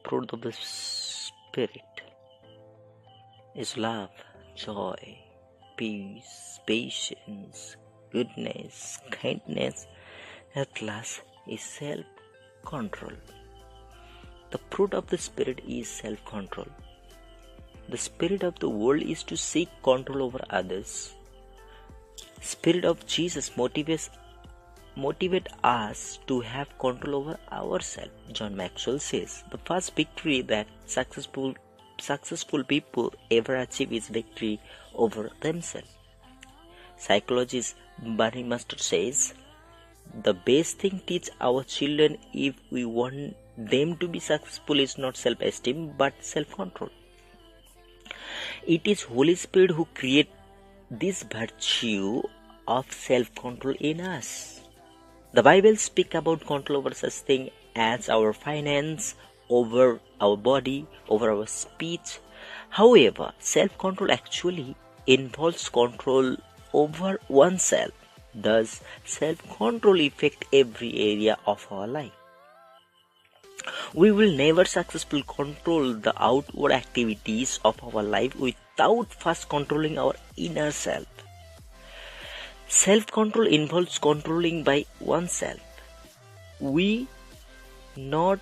fruit of the Spirit is love, joy, peace, patience, goodness, kindness. At last is self-control. The fruit of the Spirit is self-control. The spirit of the world is to seek control over others. Spirit of Jesus motivate us to have control over ourselves. John Maxwell says, the first victory that successful people ever achieve is victory over themselves. Psychologist Barry Mustard says, the best thing to teach our children if we want them to be successful is not self-esteem but self-control. It is Holy Spirit who creates this virtue of self-control in us. The Bible speaks about control over such things as our finance, over our body, over our speech. However, self-control actually involves control over oneself. Thus, self-control affects every area of our life. We will never successfully control the outward activities of our life without first controlling our inner self. Self-control involves controlling by oneself. We, not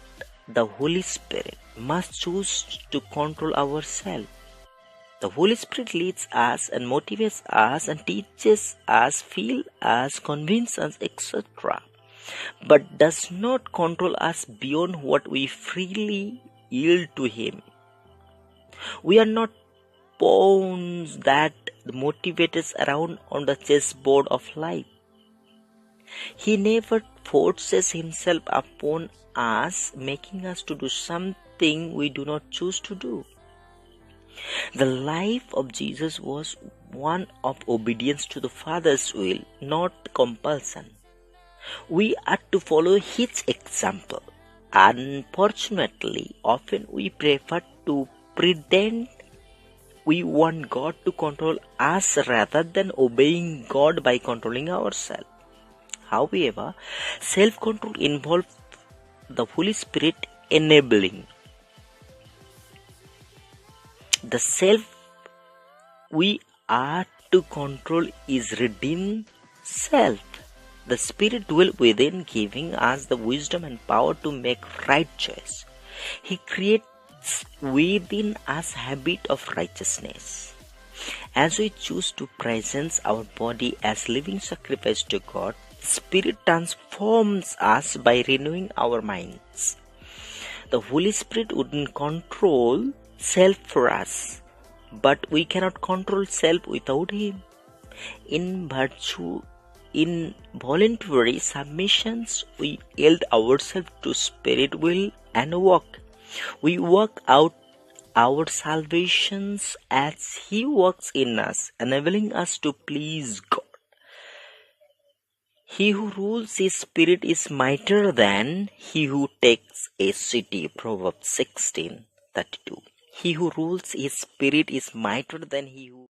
the Holy Spirit, must choose to control ourselves. The Holy Spirit leads us and motivates us and teaches us, feels us, convinces us, etc., but does not control us beyond what we freely yield to Him. We are not pawns that motivate us around on the chessboard of life. He never forces Himself upon us, making us to do something we do not choose to do. The life of Jesus was one of obedience to the Father's will, not compulsion. We are to follow His example. Unfortunately, often we prefer to pretend we want God to control us rather than obeying God by controlling ourselves. However, self-control involves the Holy Spirit enabling. The self we are to control is redeemed self. The Spirit dwells within, giving us the wisdom and power to make right choice. He creates within us habit of righteousness. As we choose to present our body as living sacrifice to God, Spirit transforms us by renewing our minds. The Holy Spirit wouldn't control self for us, but we cannot control self without Him. In voluntary submissions, we yield ourselves to Spirit will and work. We work out our salvations as He works in us, enabling us to please God. He who rules his spirit is mightier than he who takes a city. Proverbs 16:32. He who rules his spirit is mightier than he who